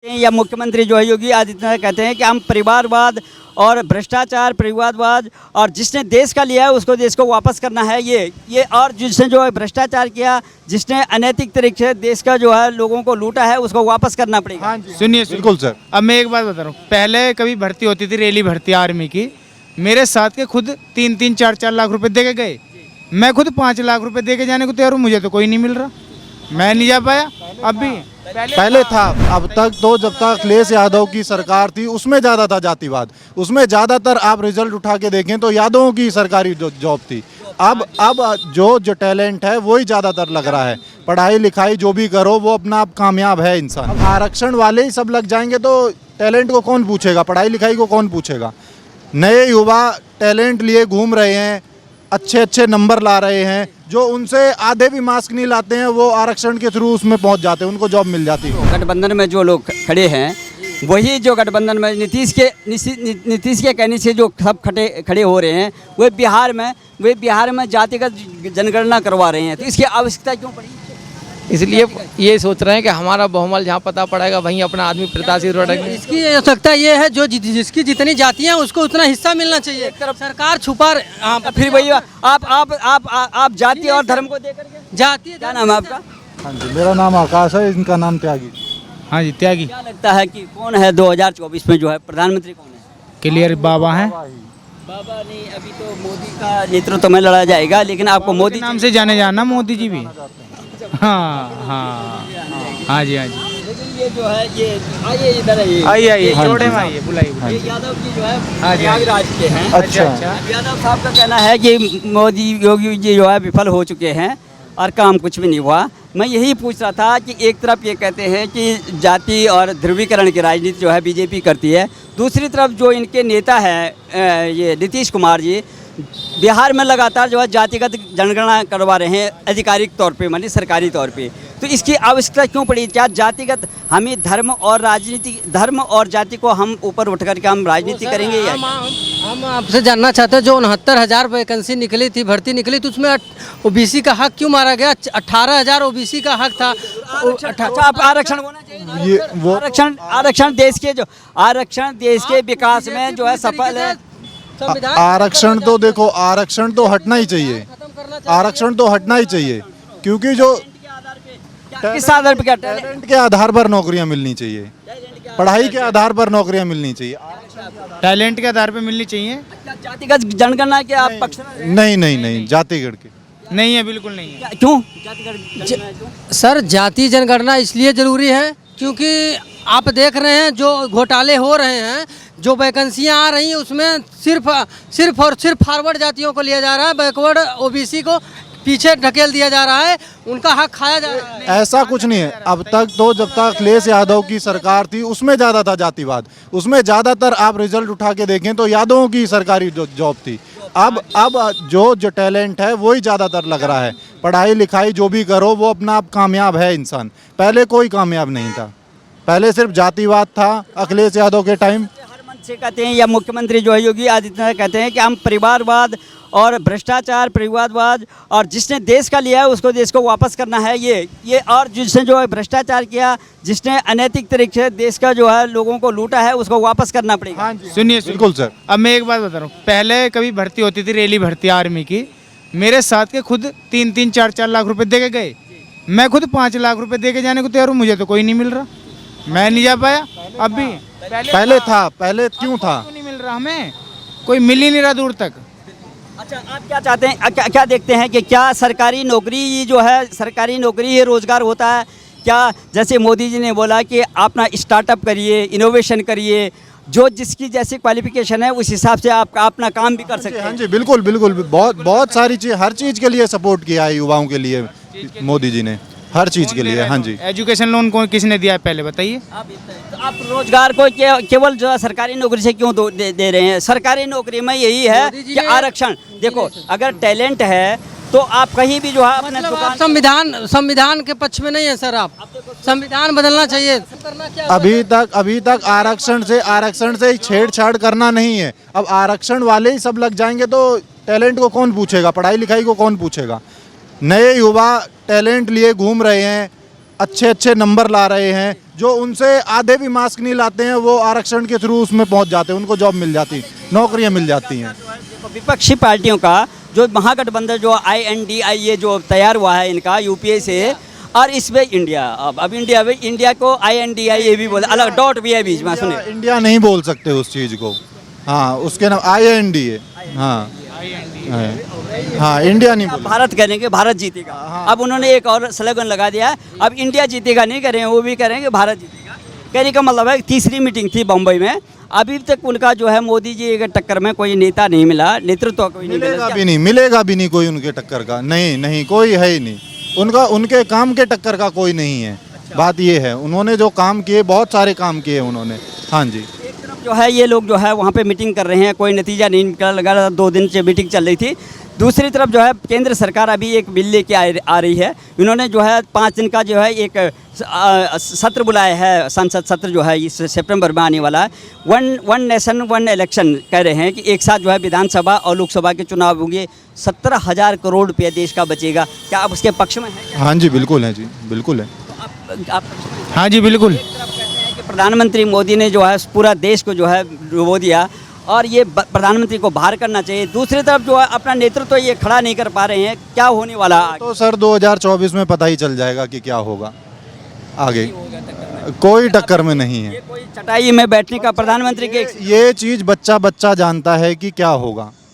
या मुख्यमंत्री जो है योगी आदित्यनाथ कहते हैं कि हम परिवारवाद और भ्रष्टाचार, परिवारवाद और जिसने देश का लिया है उसको देश को वापस करना है। ये और जिसने जो है भ्रष्टाचार किया, जिसने अनैतिक तरीके से देश का जो है लोगों को लूटा है, उसको वापस करना पड़ेगा। हाँ जी, सुनिए बिल्कुल सर। अब मैं एक बात बता रहा हूँ, पहले कभी भर्ती होती थी, रैली भर्ती आर्मी की, मेरे साथ के खुद 3-3, 4-4 लाख रुपए दे के गए। मैं खुद 5 लाख रुपए दे के जाने को तैयार हूँ, मुझे तो कोई नहीं मिल रहा, मैं नहीं जा पाया। अब भी पहले था, अब तक तो जब तक अखिलेश यादव की सरकार थी उसमें ज़्यादा था जातिवाद, उसमें ज़्यादातर आप रिजल्ट उठा के देखें तो यादवों की सरकारी जॉब थी। अब जो टैलेंट है वही ज़्यादातर लग रहा है। पढ़ाई लिखाई जो भी करो वो अपना आप कामयाब है इंसान। अब आरक्षण वाले ही सब लग जाएंगे तो टैलेंट को कौन पूछेगा, पढ़ाई लिखाई को कौन पूछेगा। नए युवा टैलेंट लिए घूम रहे हैं, अच्छे अच्छे नंबर ला रहे हैं, जो उनसे आधे भी मार्क्स नहीं लाते हैं वो आरक्षण के थ्रू उसमें पहुंच जाते हैं, उनको जॉब मिल जाती है। गठबंधन में जो लोग खड़े हैं वही जो गठबंधन में नीतीश के कहने से जो सब खड़े हो रहे हैं, वे बिहार में जातिगत जनगणना करवा रहे हैं। तो इसकी आवश्यकता क्यों पड़ी? इसलिए ये सोच रहे हैं कि हमारा बहुमल जहाँ पता पड़ेगा वहीं अपना आदमी प्रत्याशी लड़ेंगे। इसकी आवश्यकता ये है जो जिसकी जितनी जातियाँ हैं उसको उतना हिस्सा मिलना चाहिए। सरकार छुपा फिर वही आप जाति और धर्म को देकर के जाति। क्या नाम है आपका? हाँ जी, मेरा नाम आकाश है, इनका नाम त्यागी। हाँ जी, त्यागी। क्या लगता है कि कौन है 2024 में जो है प्रधानमंत्री कौन है? क्लियर बाबा हैं। बाबा नहीं, अभी तो मोदी का नेतृत्व में लड़ा जाएगा, लेकिन आपको मोदी नाम से जाने जाना मोदी जी भी। हाँ हाँ हाँ जी, हाँ जी। लेकिन ये जो है ये आइए इधर आइए जोड़े में आइए, बुलाइए। ये यादव जी जो है हाँ जी, प्रयागराज के हैं। अच्छा। यादव साहब का कहना है कि मोदी योगी जी जो है विफल हो चुके हैं और काम कुछ भी नहीं हुआ। मैं यही पूछ रहा था कि एक तरफ ये कहते हैं कि जाति और ध्रुवीकरण की राजनीति जो है बीजेपी करती है, दूसरी तरफ जो इनके नेता है ये नीतीश कुमार जी बिहार में लगातार जो है जातिगत जनगणना करवा रहे हैं आधिकारिक तौर पे, मानी सरकारी तौर पे। तो इसकी आवश्यकता क्यों पड़ी? क्या जातिगत हमें धर्म और जाति को हम ऊपर उठ करके हम राजनीति करेंगे या हम आपसे जानना चाहते हैं, जो 69,000 वैकेंसी निकली थी, भर्ती निकली, तो उसमें ओबीसी का हक क्यों मारा गया? 18,000 ओबीसी का हक था। आरक्षण होना चाहिए। आरक्षण देश के विकास में जो है सफल है। आरक्षण तो देखो, आरक्षण तो हटना ही चाहिए, आरक्षण तो हटना ही चाहिए, क्योंकि जो किस आधार पर? क्या टैलेंट के आधार पर नौकरियां मिलनी चाहिए, पढ़ाई के आधार पर नौकरियां मिलनी चाहिए, टैलेंट के आधार पे मिलनी चाहिए। जातिगत जनगणना के आप पक्ष नहीं जातिगढ़ के नहीं है, बिल्कुल नहीं है। क्यों? सर, जाति जनगणना इसलिए ज़रूरी है क्योंकि आप देख रहे हैं जो घोटाले हो रहे हैं, जो वैकेंसियां आ रही हैं उसमें सिर्फ फॉरवर्ड जातियों को लिया जा रहा है, बैकवर्ड ओबीसी को पीछे ढकेल दिया जा रहा है, उनका हक खाया जा रहा है। ऐसा कुछ नहीं है। अब तक तो जब तक अखिलेश यादव की सरकार थी उसमें ज़्यादा था जातिवाद, उसमें ज़्यादातर आप रिजल्ट उठा के देखें तो यादवों की सरकारी जॉब थी। अब जो टैलेंट है वही ज़्यादातर लग रहा है। पढ़ाई लिखाई जो भी करो वो अपना आप कामयाब है इंसान। पहले कोई कामयाब नहीं था, पहले सिर्फ जातिवाद था अखिलेश यादव के टाइम। हर मंच से कहते हैं या मुख्यमंत्री जो है योगी आदित्यनाथ कहते हैं कि हम परिवारवाद और भ्रष्टाचार, परिवारवाद और जिसने देश का लिया है उसको देश को वापस करना है। ये और जिसने जो है भ्रष्टाचार किया, जिसने अनैतिक तरीके से देश का जो है लोगों को लूटा है, उसको वापस करना पड़ेगा। हाँ जी, सुनिए बिल्कुल सर। अब मैं एक बात बता रहा हूँ, पहले कभी भर्ती होती थी, रैली भर्ती आर्मी की, मेरे साथ के खुद 3-3, 4-4 लाख रुपए दे के गए। मैं खुद 5 लाख रुपए दे के जाने को तैयार हूँ, मुझे तो कोई नहीं मिल रहा, मैं नहीं जा पाया। अब भी पहले क्यों था? नहीं मिल रहा, हमें कोई मिल ही नहीं रहा दूर तक। अच्छा, आप क्या चाहते हैं, क्या देखते हैं कि क्या सरकारी नौकरी जो है, सरकारी नौकरी ही रोजगार होता है क्या? जैसे मोदी जी ने बोला कि अपना स्टार्टअप करिए, इनोवेशन करिए, जो जिसकी जैसी क्वालिफिकेशन है उस हिसाब से आप अपना काम भी कर सकते हैं। हाँ जी, बिल्कुल बहुत सारी चीज़, हर चीज़ के लिए सपोर्ट किया है युवाओं के लिए मोदी जी ने, हर चीज़ के लिए। हाँ जी, एजुकेशन लोन कौन किसने दिया है पहले बताइए? आप रोजगार को केवल जो है सरकारी नौकरी से क्यों दे रहे हैं? सरकारी नौकरी में यही है कि आरक्षण। देखो, अगर टैलेंट है तो आप कहीं भी जो है अपने मतलब संविधान के पक्ष में नहीं है सर। आप संविधान बदलना चाहिए। अभी तक आरक्षण से छेड़छाड़ करना नहीं है। अब आरक्षण वाले ही सब लग जाएंगे तो टैलेंट को कौन पूछेगा, पढ़ाई लिखाई को कौन पूछेगा। नए युवा टैलेंट लिए घूम रहे हैं, अच्छे अच्छे नंबर ला रहे हैं, जो उनसे आधे भी मार्क्स नहीं लाते हैं, वो आरक्षण के थ्रू उसमें पहुंच जाते हैं, उनको जॉब मिल जाती, नौकरियां मिल जाती हैं। विपक्षी पार्टियों का जो महागठबंधन जो INDI ये जो तैयार हुआ है इनका यूपीए से, और इसमें इंडिया, अब इंडिया को INDI ये भी बोले, अलग डॉट भी है बीच में, सुने। इंडिया नहीं बोल सकते उस चीज़ को, हाँ उसके नाम IND है, हाँ हाँ इंडिया नहीं बोल। भारत करेंगे, भारत जीतेगा। अब उन्होंने एक और स्लोगन लगा दिया, अब इंडिया जीतेगा नहीं करें, वो भी करेंगे भारत जीतेगा। कहने का मतलब है तीसरी मीटिंग थी बम्बई में, अभी तक उनका जो है मोदी जी के टक्कर में कोई नेता नहीं मिला, नेतृत्व कोई नहीं मिला। मिलेगा भी नहीं कोई उनके टक्कर का, नहीं कोई है ही नहीं उनका, उनके काम के टक्कर का कोई नहीं है। बात ये है, उन्होंने जो काम किए, बहुत सारे काम किए उन्होंने। हाँ जी, एक तरफ जो है ये लोग जो है वहाँ पे मीटिंग कर रहे हैं, कोई नतीजा नहीं निकला, लगा 2 दिन से मीटिंग चल रही थी। दूसरी तरफ जो है केंद्र सरकार अभी एक बिल लेके आ रही है, इन्होंने जो है 5 दिन का जो है एक सत्र बुलाया है, संसद सत्र जो है इस सितंबर में आने वाला है। वन नेशन वन इलेक्शन कह रहे हैं कि एक साथ जो है विधानसभा और लोकसभा के चुनाव होंगे, 17,000 करोड़ रुपये देश का बचेगा। क्या आप उसके पक्ष में हैं? हाँ जी बिल्कुल है जी, बिल्कुल है। तो आप हाँ जी बिल्कुल। कि प्रधानमंत्री मोदी ने जो है पूरा देश को जो है डुबो दिया, और ये प्रधानमंत्री को बाहर करना चाहिए। दूसरी तरफ जो है अपना नेतृत्व ये खड़ा नहीं कर पा रहे हैं, क्या होने वाला है? तो सर 2024 में पता ही चल जाएगा कि क्या होगा आगे, कोई टक्कर में नहीं है। ये कोई चटाई में बैठने का प्रधानमंत्री के ये चीज़ बच्चा जानता है कि क्या होगा।